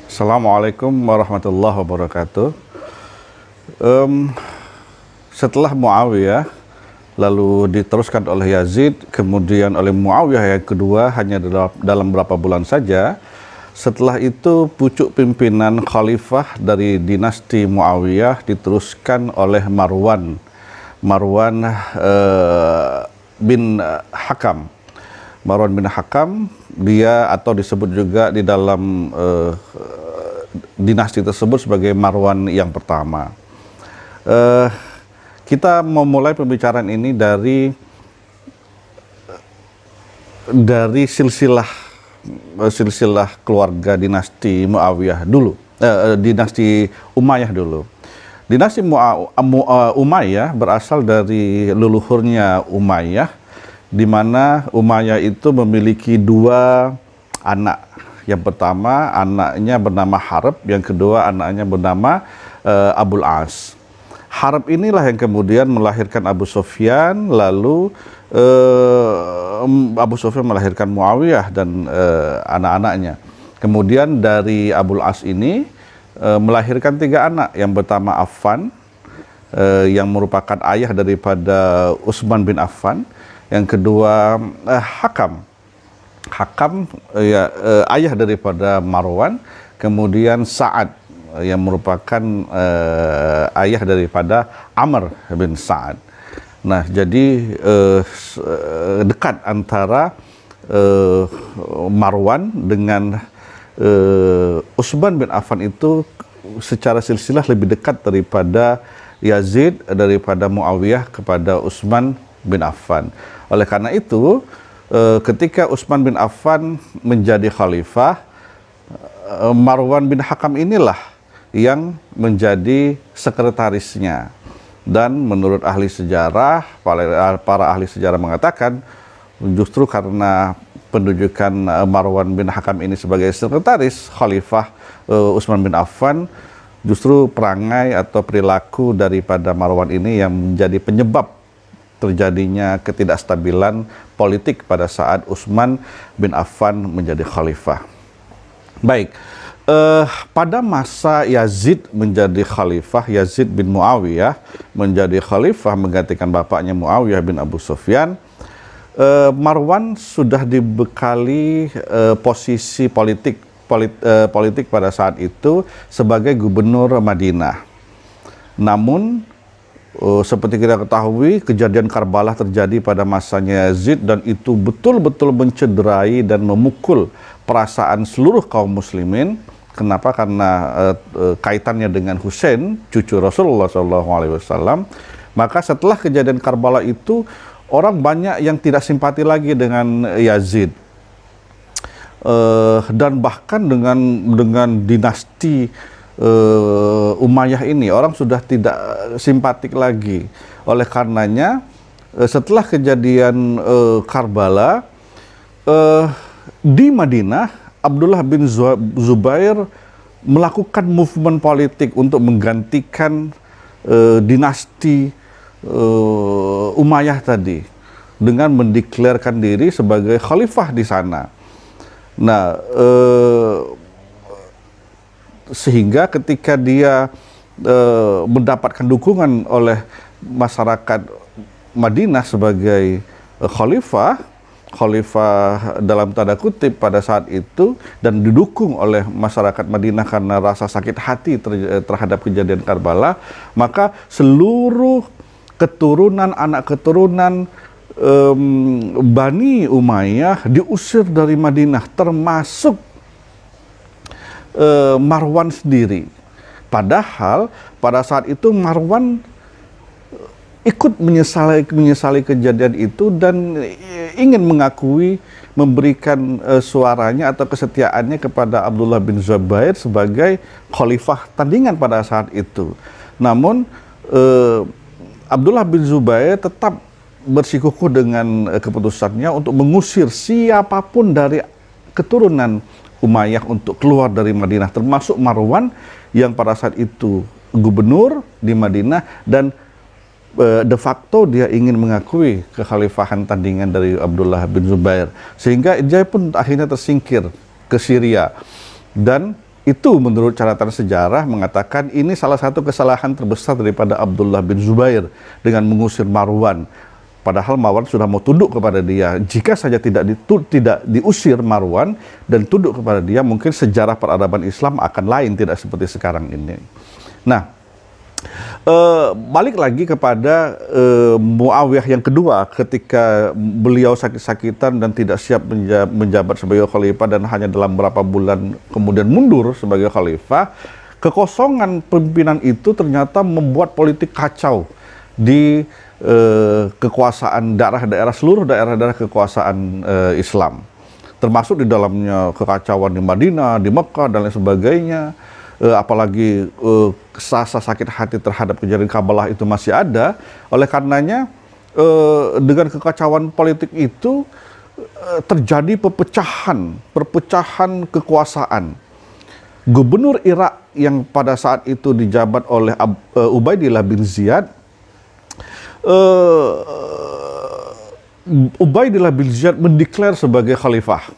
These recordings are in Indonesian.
Assalamualaikum warahmatullahi wabarakatuh. Setelah Muawiyah lalu diteruskan oleh Yazid, kemudian oleh Muawiyah yang kedua hanya dalam beberapa bulan saja. Setelah itu pucuk pimpinan khalifah dari dinasti Muawiyah diteruskan oleh Marwan bin Hakam. Marwan bin Hakam, dia atau disebut juga di dalam dinasti tersebut sebagai Marwan yang pertama. Kita memulai pembicaraan ini dari silsilah keluarga dinasti Muawiyah dulu, dinasti Umayyah dulu. Dinasti Umayyah berasal dari leluhurnya Umayyah, di mana Umayyah itu memiliki dua anak. Yang pertama anaknya bernama Harb, yang kedua anaknya bernama Abul As. Harb inilah yang kemudian melahirkan Abu Sufyan, lalu Abu Sufyan melahirkan Muawiyah dan anak-anaknya. Kemudian dari Abul As ini melahirkan tiga anak. Yang pertama Affan, yang merupakan ayah daripada Utsman bin Affan. Yang kedua Hakam, ayah daripada Marwan. Kemudian Sa'ad, yang merupakan ayah daripada Amr bin Sa'ad. Nah, jadi dekat antara Marwan dengan Utsman bin Affan itu secara silsilah lebih dekat daripada Yazid, daripada Muawiyah kepada Utsman bin Affan. Oleh karena itu, ketika Utsman bin Affan menjadi khalifah, Marwan bin Hakam inilah yang menjadi sekretarisnya. Dan menurut ahli sejarah, para ahli sejarah mengatakan justru karena pendudukan Marwan bin Hakam ini sebagai sekretaris khalifah Utsman bin Affan, justru perangai atau perilaku daripada Marwan ini yang menjadi penyebab terjadinya ketidakstabilan politik pada saat Utsman bin Affan menjadi khalifah. Baik, pada masa Yazid menjadi khalifah, Yazid bin Muawiyah menjadi khalifah menggantikan bapaknya Muawiyah bin Abu Sufyan, Marwan sudah dibekali posisi politik pada saat itu sebagai gubernur Madinah. Namun seperti kita ketahui, kejadian Karbala terjadi pada masanya Yazid dan itu betul-betul mencederai dan memukul perasaan seluruh kaum muslimin. Kenapa? Karena kaitannya dengan Husain, cucu Rasulullah SAW. Maka setelah kejadian Karbala itu, orang banyak yang tidak simpati lagi dengan Yazid. Dan bahkan dengan dinasti Umayyah ini, orang sudah tidak simpatik lagi. Oleh karenanya, setelah kejadian Karbala, di Madinah, Abdullah bin Zubair melakukan movement politik untuk menggantikan dinasti Umayyah tadi dengan mendeklarkan diri sebagai khalifah di sana. Nah, sehingga ketika dia mendapatkan dukungan oleh masyarakat Madinah sebagai khalifah dalam tanda kutip pada saat itu, dan didukung oleh masyarakat Madinah karena rasa sakit hati terhadap kejadian Karbala, maka seluruh keturunan, anak keturunan Bani Umayyah diusir dari Madinah, termasuk Marwan sendiri. Padahal pada saat itu Marwan ikut menyesali kejadian itu dan ingin mengakui, memberikan suaranya atau kesetiaannya kepada Abdullah bin Zubair sebagai khalifah tandingan pada saat itu. Namun Abdullah bin Zubair tetap bersikukuh dengan keputusannya untuk mengusir siapapun dari keturunan Umayyah untuk keluar dari Madinah, termasuk Marwan yang pada saat itu gubernur di Madinah dan de facto dia ingin mengakui kekhalifahan tandingan dari Abdullah bin Zubair, sehingga dia pun akhirnya tersingkir ke Syria. Dan itu menurut catatan sejarah mengatakan ini salah satu kesalahan terbesar daripada Abdullah bin Zubair dengan mengusir Marwan. Padahal Marwan sudah mau tunduk kepada dia. Jika saja tidak diusir Marwan dan tunduk kepada dia, mungkin sejarah peradaban Islam akan lain, tidak seperti sekarang ini. Nah, balik lagi kepada Muawiyah yang kedua, ketika beliau sakit-sakitan dan tidak siap menjabat sebagai khalifah dan hanya dalam beberapa bulan kemudian mundur sebagai khalifah, kekosongan pimpinan itu ternyata membuat politik kacau di kekuasaan daerah-daerah, seluruh daerah-daerah kekuasaan Islam, termasuk di dalamnya kekacauan di Madinah, di Mekah dan lain sebagainya. Apalagi rasa sakit hati terhadap kejadian Kabalah itu masih ada. Oleh karenanya dengan kekacauan politik itu terjadi perpecahan kekuasaan. Gubernur Irak yang pada saat itu dijabat oleh Ubaidillah bin Ziyad, Ubaidillah bin Ziyad mendeklar sebagai khalifah.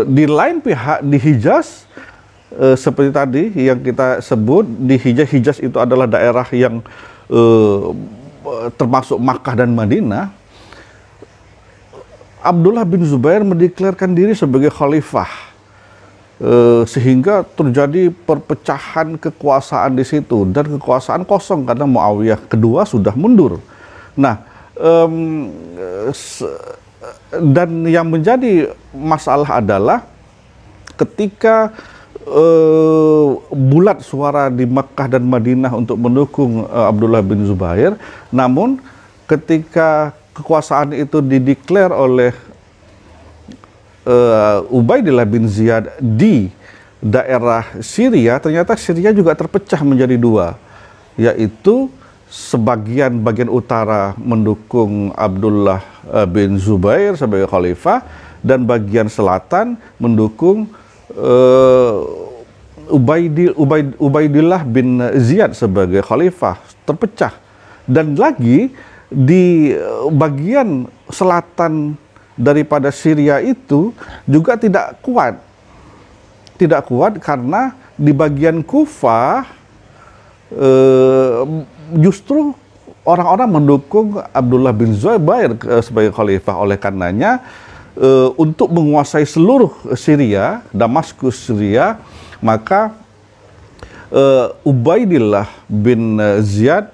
Di lain pihak di Hijaz, seperti tadi yang kita sebut, di Hijaz itu adalah daerah yang termasuk Makkah dan Madinah. Abdullah bin Zubair mendeklarkan diri sebagai khalifah, sehingga terjadi perpecahan kekuasaan di situ dan kekuasaan kosong karena Muawiyah kedua sudah mundur. Nah, dan yang menjadi masalah adalah ketika bulat suara di Makkah dan Madinah untuk mendukung Abdullah bin Zubair, namun ketika kekuasaan itu dideklar oleh Ubaidillah bin Ziyad di daerah Syria, ternyata Syria juga terpecah menjadi dua, yaitu bagian utara mendukung Abdullah bin Zubair sebagai khalifah dan bagian selatan mendukung Ubaidillah bin Ziyad sebagai khalifah, terpecah. Dan lagi di bagian selatan daripada Syria itu juga tidak kuat karena di bagian Kufah justru orang-orang mendukung Abdullah bin Zubair sebagai khalifah. Oleh karenanya untuk menguasai seluruh Syria, Damaskus Syria, maka Ubaidillah bin Ziyad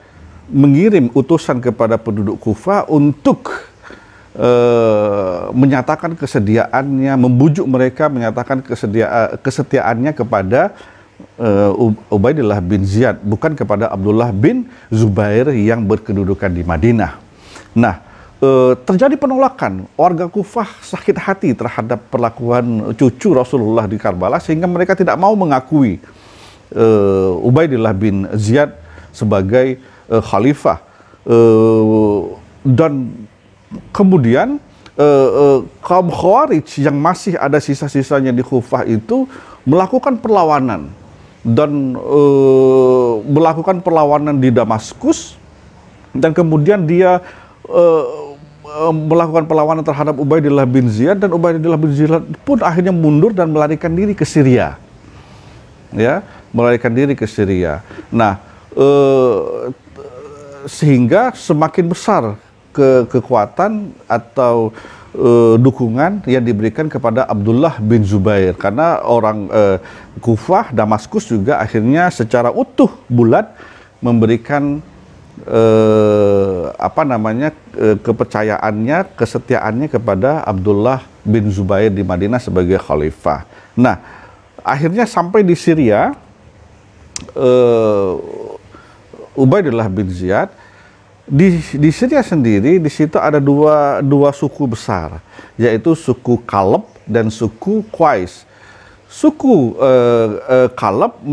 mengirim utusan kepada penduduk Kufah untuk menyatakan kesediaannya, membujuk mereka menyatakan kesetiaannya kepada Ubaidillah bin Ziyad, bukan kepada Abdullah bin Zubair yang berkedudukan di Madinah. Nah, terjadi penolakan. Warga Kufah sakit hati terhadap perlakuan cucu Rasulullah di Karbala, sehingga mereka tidak mau mengakui Ubaidillah bin Ziyad sebagai khalifah. Dan kemudian kaum Khawarij yang masih ada sisa-sisanya di Kufah itu melakukan perlawanan dan melakukan perlawanan di Damaskus, dan kemudian dia melakukan perlawanan terhadap Ubaidillah bin Ziyad, dan Ubaidillah bin Ziyad pun akhirnya mundur dan melarikan diri ke Syria, ya, melarikan diri ke Syria. Nah, sehingga semakin besar kekuatan atau dukungan yang diberikan kepada Abdullah bin Zubair, karena orang Kufah, Damaskus juga akhirnya secara utuh bulat memberikan kepercayaannya, kesetiaannya kepada Abdullah bin Zubair di Madinah sebagai khalifah. Nah, akhirnya sampai di Syria, Ubaidillah bin Ziyad di Syria sendiri, di situ ada dua suku besar, yaitu suku Kalb dan suku Qais. Suku Kalb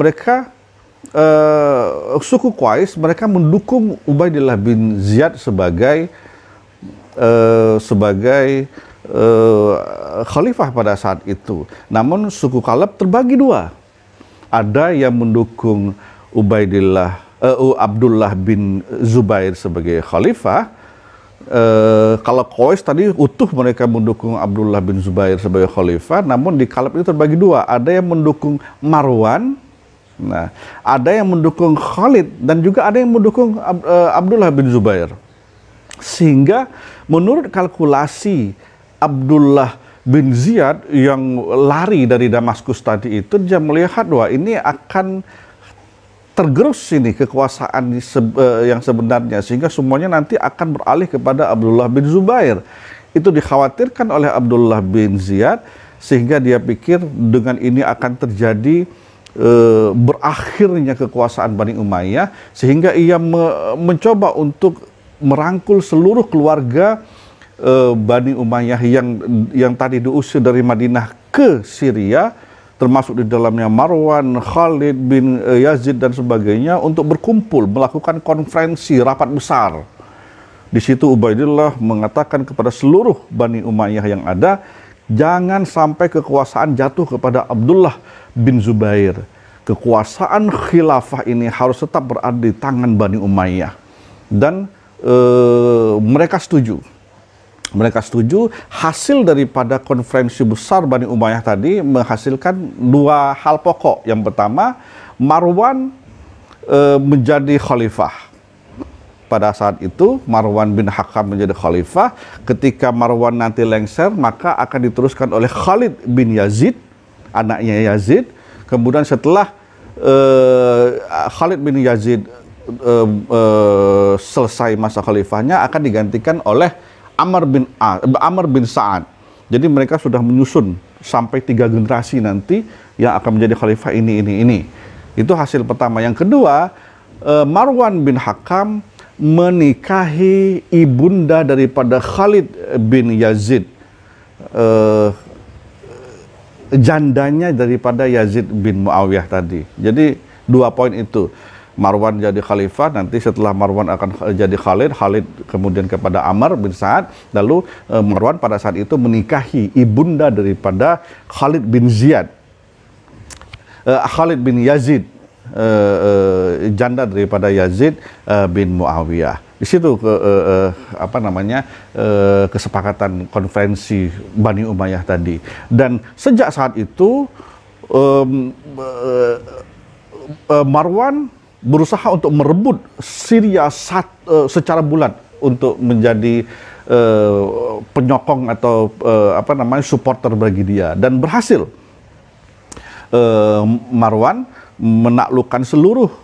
suku Qais mereka mendukung Ubaidillah bin Ziyad sebagai khalifah pada saat itu. Namun suku Kalb terbagi dua. Ada yang mendukung Ubaidillah Abdullah bin Zubair sebagai khalifah. Kalau Quraisy tadi utuh mereka mendukung Abdullah bin Zubair sebagai khalifah, namun di Kalab itu terbagi dua. Ada yang mendukung Marwan, nah, ada yang mendukung Khalid, dan juga ada yang mendukung Abdullah bin Zubair. Sehingga menurut kalkulasi Abdullah bin Ziyad yang lari dari Damaskus tadi itu, dia melihat bahwa ini akan tergerus ini kekuasaan yang sebenarnya, sehingga semuanya nanti akan beralih kepada Abdullah bin Zubair. Itu dikhawatirkan oleh Abdullah bin Ziyad, sehingga dia pikir dengan ini akan terjadi berakhirnya kekuasaan Bani Umayyah, sehingga ia mencoba untuk merangkul seluruh keluarga Bani Umayyah yang tadi diusir dari Madinah ke Syria, termasuk di dalamnya Marwan, Khalid bin Yazid dan sebagainya, untuk berkumpul melakukan konferensi rapat besar. Di situ Ubaidillah mengatakan kepada seluruh Bani Umayyah yang ada, jangan sampai kekuasaan jatuh kepada Abdullah bin Zubair. Kekuasaan khilafah ini harus tetap berada di tangan Bani Umayyah. Dan mereka setuju. Mereka setuju. Hasil daripada konferensi besar Bani Umayyah tadi menghasilkan dua hal pokok. Yang pertama, Marwan menjadi khalifah. Pada saat itu Marwan bin Hakam menjadi khalifah. Ketika Marwan nanti lengser, maka akan diteruskan oleh Khalid bin Yazid, anaknya Yazid. Kemudian setelah Khalid bin Yazid selesai masa khalifahnya, akan digantikan oleh Amr bin Sa'ad. Jadi mereka sudah menyusun sampai 3 generasi nanti yang akan menjadi khalifah ini. Itu hasil pertama. Yang kedua, Marwan bin Hakam menikahi ibunda daripada Khalid bin Yazid, jandanya daripada Yazid bin Muawiyah tadi. Jadi 2 poin itu. Marwan jadi khalifah, nanti setelah Marwan akan jadi Khalid kemudian kepada Amr bin Sa'ad, lalu Marwan pada saat itu menikahi ibunda daripada Khalid bin Ziyad, Khalid bin Yazid, janda daripada Yazid bin Muawiyah. Di situ kesepakatan konferensi Bani Umayyah tadi. Dan sejak saat itu Marwan berusaha untuk merebut Syria secara bulat untuk menjadi penyokong atau supporter bagi dia, dan berhasil. Marwan menaklukkan seluruh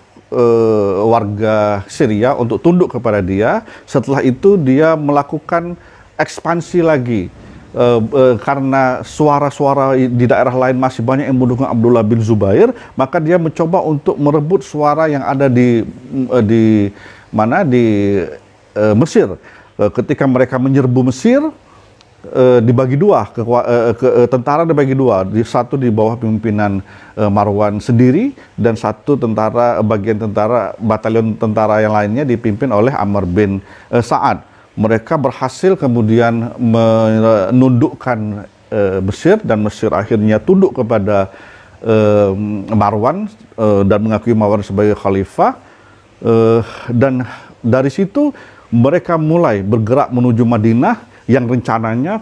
warga Syria untuk tunduk kepada dia. Setelah itu dia melakukan ekspansi lagi. Karena suara-suara di daerah lain masih banyak yang mendukung Abdullah bin Zubair, maka dia mencoba untuk merebut suara yang ada di Mesir. Ketika mereka menyerbu Mesir, dibagi dua, tentara dibagi dua, satu di bawah pimpinan Marwan sendiri, dan satu batalion tentara yang lainnya dipimpin oleh Amr bin Sa'ad. Mereka berhasil kemudian menundukkan Mesir, dan Mesir akhirnya tunduk kepada Marwan dan mengakui Marwan sebagai khalifah. Dan dari situ mereka mulai bergerak menuju Madinah, yang rencananya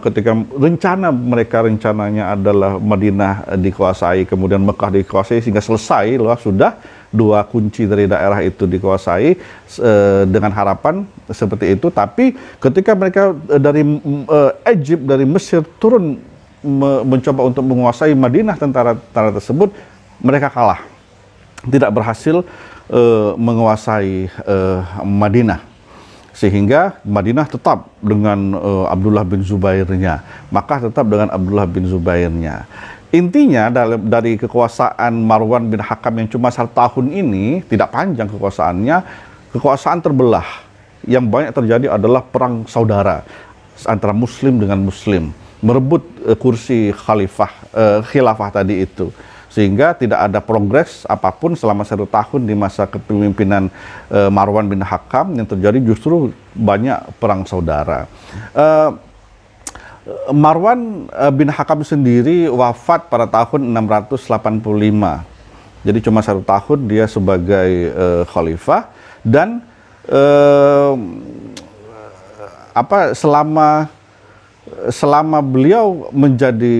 rencananya adalah Madinah dikuasai, kemudian Mekah dikuasai, sehingga selesai loh, sudah 2 kunci dari daerah itu dikuasai dengan harapan seperti itu. Tapi ketika mereka dari Egypt, dari Mesir turun mencoba untuk menguasai Madinah, tentara tersebut mereka kalah, tidak berhasil menguasai Madinah, sehingga Madinah tetap dengan Abdullah bin Zubairnya. Maka tetap dengan Abdullah bin Zubairnya. Intinya dari kekuasaan Marwan bin Hakam yang cuma 1 tahun ini, tidak panjang kekuasaannya, kekuasaan terbelah. Yang banyak terjadi adalah perang saudara antara Muslim dengan Muslim, merebut kursi khilafah tadi itu. Sehingga tidak ada progres apapun selama 1 tahun di masa kepemimpinan Marwan bin Hakam. Yang terjadi justru banyak perang saudara. Marwan bin Hakam sendiri wafat pada tahun 685 Jadi cuma 1 tahun dia sebagai khalifah, dan selama beliau menjadi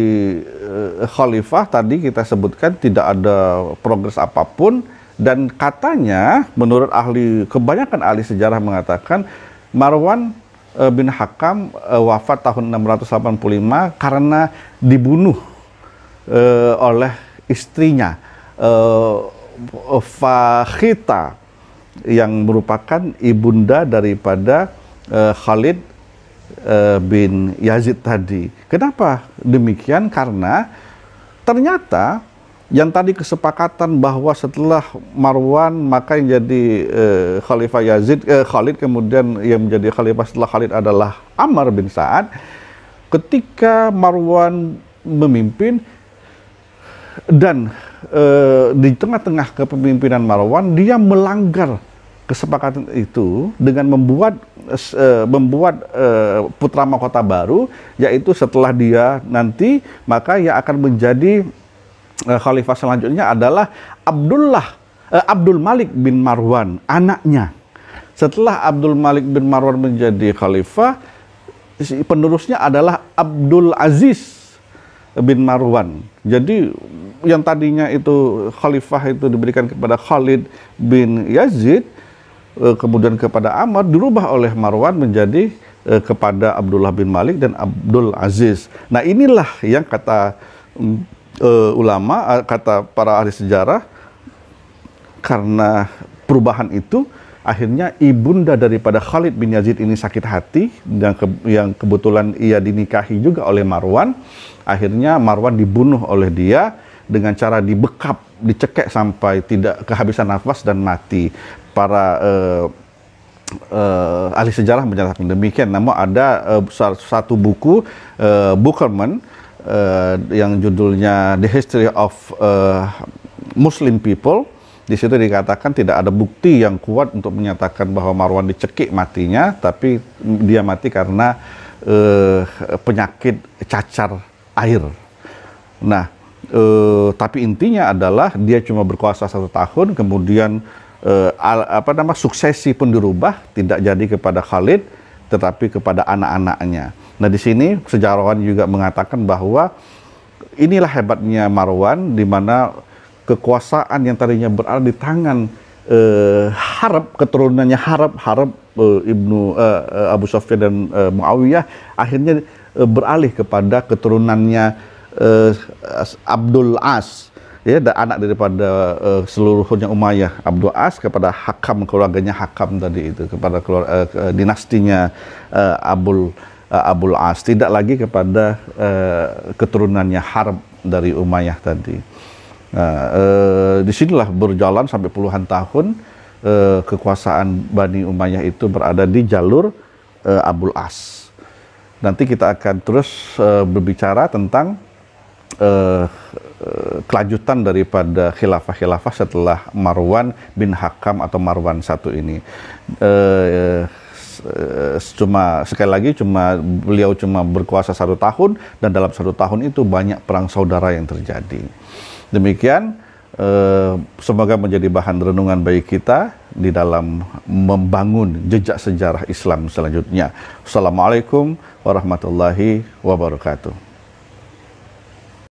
khalifah tadi kita sebutkan tidak ada progres apapun, dan katanya menurut kebanyakan ahli sejarah mengatakan Marwan bin Hakam wafat tahun 685 karena dibunuh oleh istrinya Fakhita, yang merupakan ibunda daripada Khalid bin Yazid tadi. Kenapa demikian? Karena ternyata yang tadi kesepakatan bahwa setelah Marwan maka yang jadi Khalifah Khalid, kemudian yang menjadi khalifah setelah Khalid adalah Amr bin Sa'ad. Ketika Marwan memimpin dan di tengah-tengah kepemimpinan Marwan, dia melanggar kesepakatan itu dengan membuat putra mahkota baru, yaitu setelah dia nanti maka yang akan menjadi khalifah selanjutnya adalah Abdul Malik bin Marwan, anaknya. Setelah Abdul Malik bin Marwan menjadi khalifah, penerusnya adalah Abdul Aziz bin Marwan. Jadi yang tadinya itu khalifah itu diberikan kepada Khalid bin Yazid, kemudian kepada Amr, dirubah oleh Marwan menjadi kepada Abdullah bin Malik dan Abdul Aziz. Nah, inilah yang kata ulama, kata para ahli sejarah, karena perubahan itu akhirnya ibunda daripada Khalid bin Yazid ini sakit hati, dan yang kebetulan ia dinikahi juga oleh Marwan. Akhirnya Marwan dibunuh oleh dia dengan cara dibekap, dicekek sampai tidak kehabisan nafas dan mati. Para ahli sejarah menyatakan demikian. Namun ada satu buku Buckerman yang judulnya The History of Muslim People. Di situ dikatakan tidak ada bukti yang kuat untuk menyatakan bahwa Marwan dicekik matinya, tapi dia mati karena penyakit cacar air. Nah, tapi intinya adalah dia cuma berkuasa 1 tahun, kemudian suksesi pun dirubah, tidak jadi kepada Khalid, tetapi kepada anak-anaknya. Nah, di sini sejarawan juga mengatakan bahwa inilah hebatnya Marwan, di mana kekuasaan yang tadinya berada di tangan Harb, keturunannya Harb ibnu Abu Sufyan dan Muawiyah, akhirnya beralih kepada keturunannya Abdul As, ya, anak daripada seluruhnya Umayyah, Abdul As, kepada Hakam, keluarganya Hakam tadi itu, kepada dinastinya Abul As, tidak lagi kepada keturunannya Harb dari Umayyah tadi. Nah, disinilah berjalan sampai puluhan tahun kekuasaan Bani Umayyah itu berada di jalur Abul As. Nanti kita akan terus berbicara tentang kelanjutan daripada khilafah-khilafah setelah Marwan bin Hakam atau Marwan I ini. Sekali lagi beliau cuma berkuasa 1 tahun, dan dalam 1 tahun itu banyak perang saudara yang terjadi. Demikian, semoga menjadi bahan renungan bagi kita di dalam membangun jejak sejarah Islam selanjutnya. Assalamualaikum warahmatullahi wabarakatuh.